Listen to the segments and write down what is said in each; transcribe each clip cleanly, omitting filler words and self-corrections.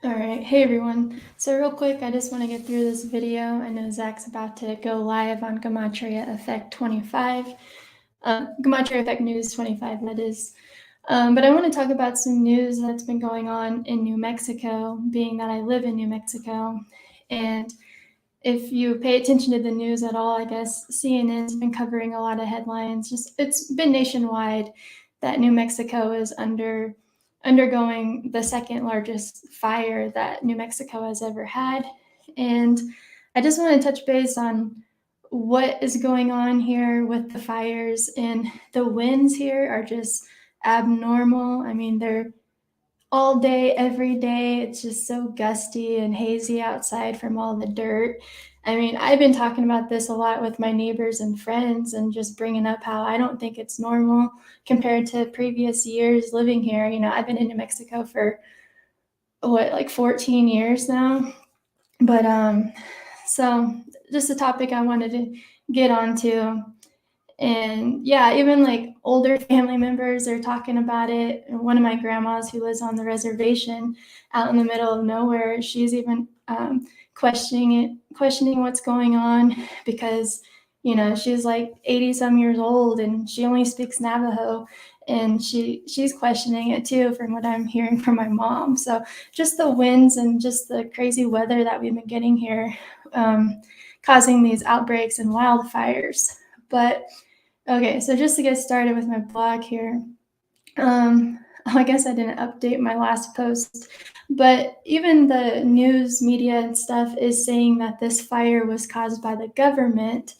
All right, hey everyone. So real quick, I just want to get through this video. I know Zach's about to go live on Gematria Effect 25, Gematria Effect News 25, that is. But I want to talk about some news that's been going on in New Mexico, being that I live in New Mexico. And if you pay attention to the news at all, I guess CNN's been covering a lot of headlines. It's been nationwide that New Mexico is undergoing the second largest fire that New Mexico has ever had. And I just want to touch base on what is going on here with the fires, and the winds here are just abnormal. I mean, they're all day, every day. It's just so gusty and hazy outside from all the dirt. I mean, I've been talking about this a lot with my neighbors and friends and just bringing up how I don't think it's normal compared to previous years living here. I've been in New Mexico for like 14 years now. But so just a topic I wanted to get onto. And yeah, even like older family members are talking about it. One of my grandmas who lives on the reservation out in the middle of nowhere, she's even questioning what's going on, because she's like 80 some years old and she only speaks Navajo, and she's questioning it too, from what I'm hearing from my mom. So just the winds and just the crazy weather that we've been getting here, causing these outbreaks and wildfires. But okay, so just to get started with my blog here, I guess I didn't update my last post, but even the news media and stuff is saying that this fire was caused by the government.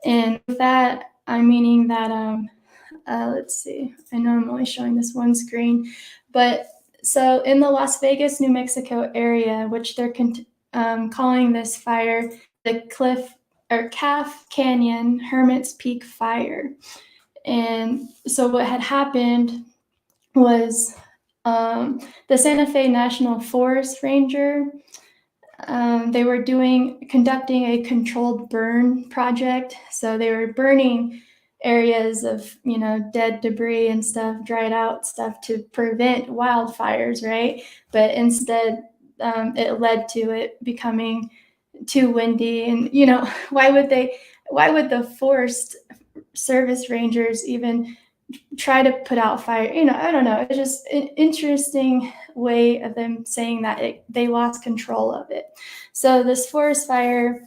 And with that, I'm meaning that, let's see, I know I'm only showing this one screen, but so in the Las Vegas, New Mexico area, which they're calling this fire the Calf Canyon Hermits Peak Fire. And so what had happened was, the Santa Fe National Forest Ranger, they were conducting a controlled burn project. So they were burning areas of dead debris and stuff, dried out stuff, to prevent wildfires, right? But instead, it led to it becoming too windy. And why would the Forest Service Rangers even try to put out fire? I don't know. It's just an interesting way of them saying that they lost control of it. So this forest fire,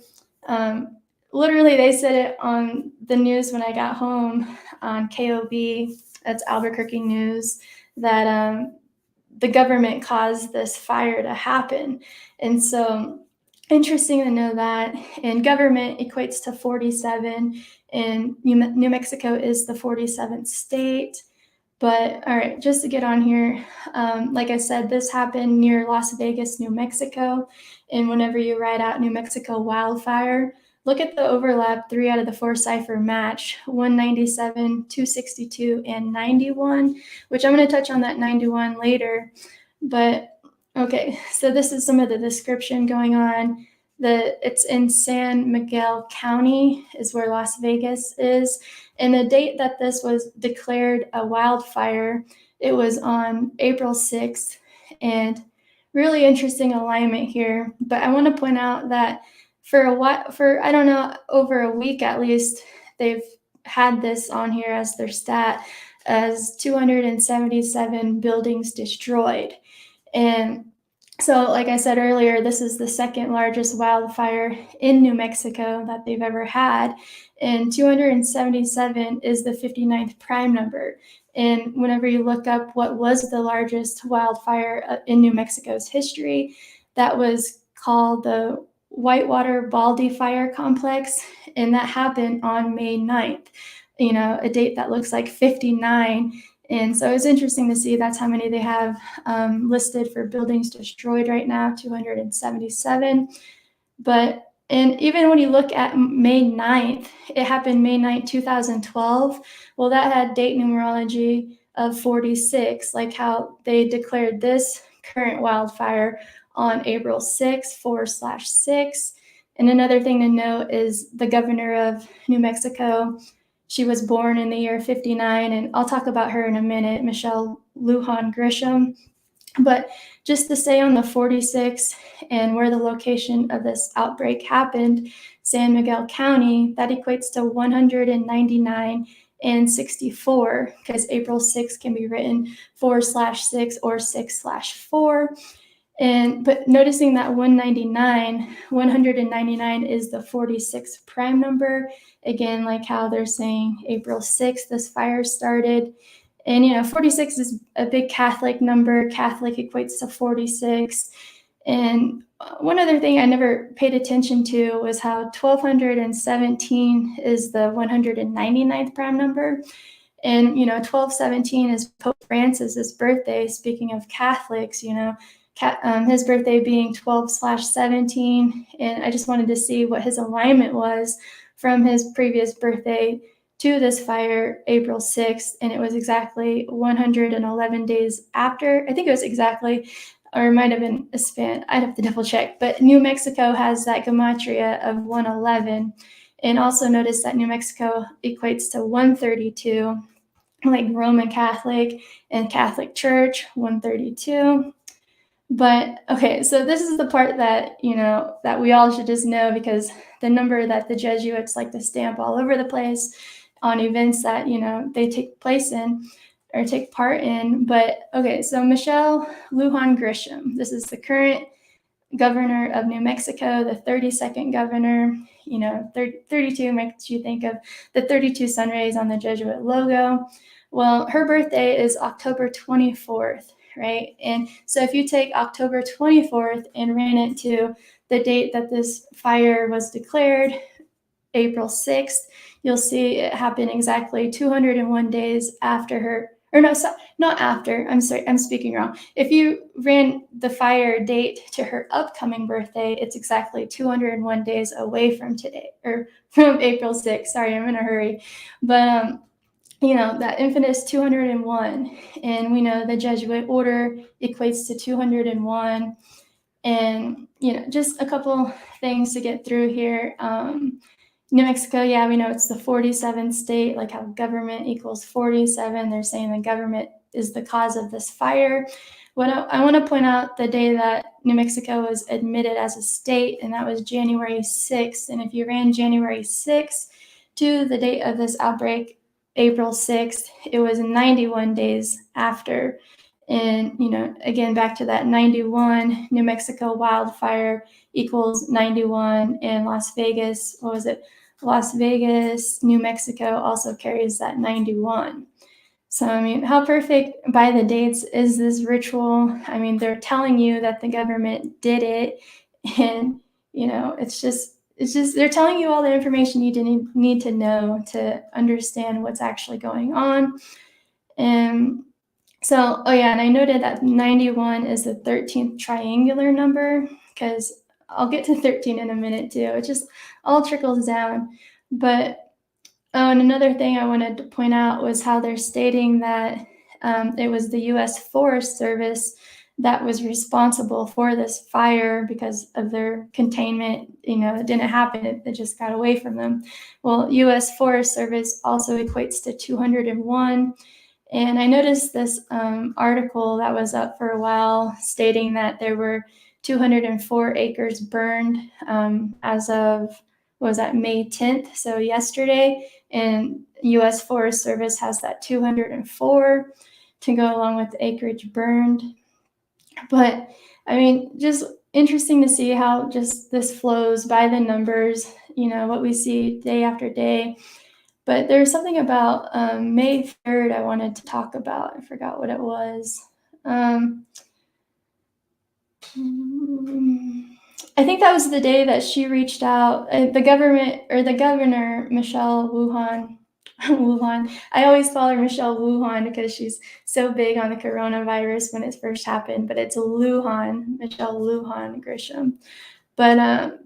literally, they said it on the news when I got home on KOB, that's Albuquerque News, that the government caused this fire to happen. And so interesting to know that. And government equates to 47, and New Mexico is the 47th state. But all right, just to get on here, like I said, this happened near Las Vegas, New Mexico. And whenever you write out New Mexico wildfire, look at the overlap. 3 out of the 4 cipher match: 197, 262, and 91, which I'm going to touch on that 91 later. But okay, so this is some of the description going on. It's in San Miguel County is where Las Vegas is. And the date that this was declared a wildfire, it was on April 6th. And really interesting alignment here. But I want to point out that for a while, I don't know, over a week at least, they've had this on here as their stat, as 277 buildings destroyed. And so, like I said earlier, this is the second largest wildfire in New Mexico that they've ever had. And 277 is the 59th prime number. And whenever you look up what was the largest wildfire in New Mexico's history, that was called the Whitewater Baldy Fire Complex. And that happened on May 9th, a date that looks like 59. And so it's interesting to see that's how many they have listed for buildings destroyed right now, 277. And even when you look at May 9th, it happened May 9th, 2012. Well, that had date numerology of 46, like how they declared this current wildfire on April 6th, 4/6. And another thing to note is the governor of New Mexico, she was born in the year 59, and I'll talk about her in a minute, Michelle Lujan Grisham. But just to stay on the 46 and where the location of this outbreak happened, San Miguel County, that equates to 199 and 64, because April 6 can be written 4/6 or 6/4. But noticing that 199 is the 46 prime number. Again, like how they're saying April 6th, this fire started. And 46 is a big Catholic number. Catholic equates to 46. And one other thing I never paid attention to was how 1217 is the 199th prime number. And 1217 is Pope Francis's birthday. Speaking of Catholics, his birthday being 12/17, and I just wanted to see what his alignment was from his previous birthday to this fire, April 6th, and it was exactly 111 days after. I think it was exactly, or it might have been a span. I'd have to double check. But New Mexico has that gematria of 111, and also notice that New Mexico equates to 132, like Roman Catholic and Catholic Church, 132. But okay, so this is the part that that we all should just know, because the number that the Jesuits like to stamp all over the place on events that they take place in or take part in. But okay, so Michelle Lujan Grisham, this is the current governor of New Mexico, the 32nd governor. 32 makes you think of the 32 sun rays on the Jesuit logo. Well, her birthday is October 24th. Right? And so if you take October 24th and ran it to the date that this fire was declared, April 6th, you'll see it happened exactly 201 days after her, or no, not after, I'm sorry, I'm speaking wrong. If you ran the fire date to her upcoming birthday, it's exactly 201 days away from today, or from April 6th. Sorry, I'm in a hurry. But that infamous 201, and we know the Jesuit order equates to 201. And just a couple things to get through here. New Mexico, yeah, we know it's the 47th state, like how government equals 47. They're saying the government is the cause of this fire. What I want to point out the day that New Mexico was admitted as a state, and that was January 6th. And if you ran January 6th to the date of this outbreak, April 6th, it was 91 days after. And, again, back to that 91, New Mexico wildfire equals 91, and Las Vegas, Las Vegas, New Mexico also carries that 91. So, how perfect by the dates is this ritual? They're telling you that the government did it, and, it's just they're telling you all the information you need to know to understand what's actually going on. And so, oh yeah, and I noted that 91 is the 13th triangular number, because I'll get to 13 in a minute too. It just all trickles down. But and another thing I wanted to point out was how they're stating that it was the U.S. Forest Service that was responsible for this fire because of their containment. It didn't happen. It just got away from them. Well, U.S. Forest Service also equates to 201. And I noticed this article that was up for a while stating that there were 204 acres burned as of, what was that, May 10th, so yesterday. And U.S. Forest Service has that 204 to go along with the acreage burned. But just interesting to see how just this flows by the numbers, what we see day after day. But there's something about May 3rd I wanted to talk about. I forgot what it was. I think that was the day that she reached out. The governor, Michelle Wuhan. I always call her Michelle Wuhan because she's so big on the coronavirus when it first happened, but it's Michelle Lujan Grisham. But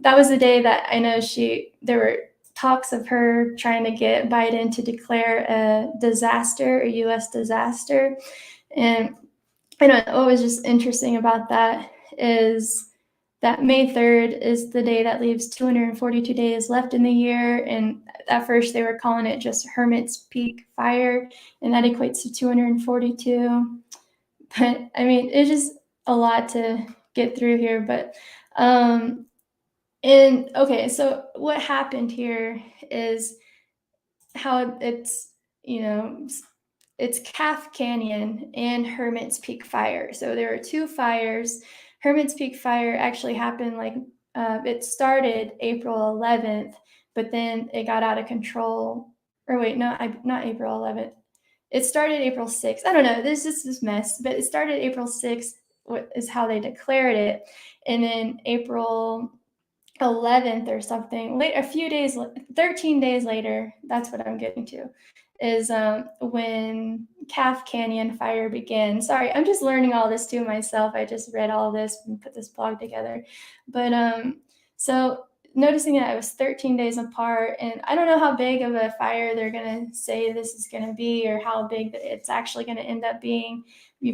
that was the day that I know there were talks of her trying to get Biden to declare a disaster, a U.S. disaster. And I know what was just interesting about that is that May 3rd is the day that leaves 242 days left in the year. And at first they were calling it just Hermit's peak fire, and that equates to 242. But it just, a lot to get through here, but and okay, so what happened here is how it's Calf Canyon and Hermit's Peak Fire. So there are two fires. Hermit's Peak Fire actually happened it started April 11th, but then it got out of control. Or wait, no, not April 11th. It started April 6th. I don't know. There's just this mess, but it started April 6th, what is how they declared it. And then April 11th or something, late, a few days, 13 days later, that's what I'm getting to, is when Calf Canyon fire began. Sorry, I'm just learning all this too myself. I just read all this and put this blog together. But so noticing that it was 13 days apart, and I don't know how big of a fire they're going to say this is going to be or how big that it's actually going to end up being.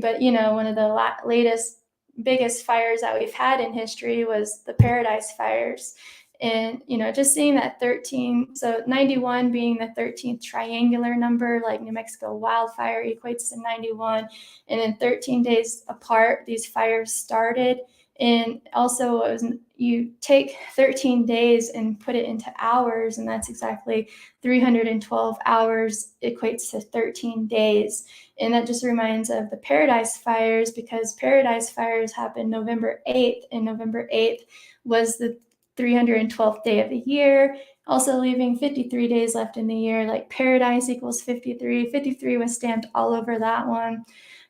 But, one of the latest biggest fires that we've had in history was the Paradise fires. And, just seeing that 13, so 91 being the 13th triangular number, like New Mexico wildfire equates to 91. And then 13 days apart, these fires started. And also, you take 13 days and put it into hours, and that's exactly 312 hours equates to 13 days. And that just reminds of the Paradise fires, because Paradise fires happened November 8th, and November 8th was the 312th day of the year, also leaving 53 days left in the year. Like Paradise equals 53. 53 was stamped all over that one.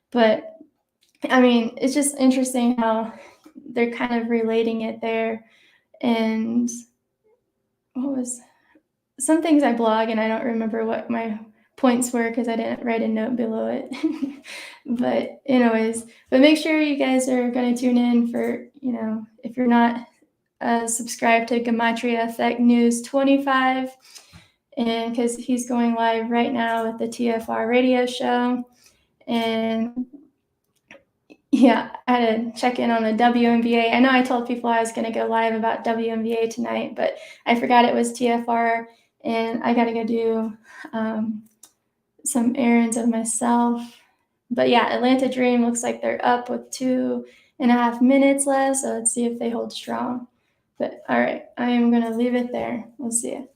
But I mean, it's just interesting how they're kind of relating it there. And what was some things I blog and I don't remember what my points were because I didn't write a note below it. But anyways, but make sure you guys are going to tune in for, if you're not subscribed to Gematria Effect News 25, and because he's going live right now with the TFR radio show. And yeah, I had to check in on the WNBA. I know I told people I was going to go live about WNBA tonight, but I forgot it was TFR, and I got to go do some errands of myself. But yeah, Atlanta Dream looks like they're up with 2.5 minutes left, so let's see if they hold strong. But all right, I am going to leave it there. We'll see you.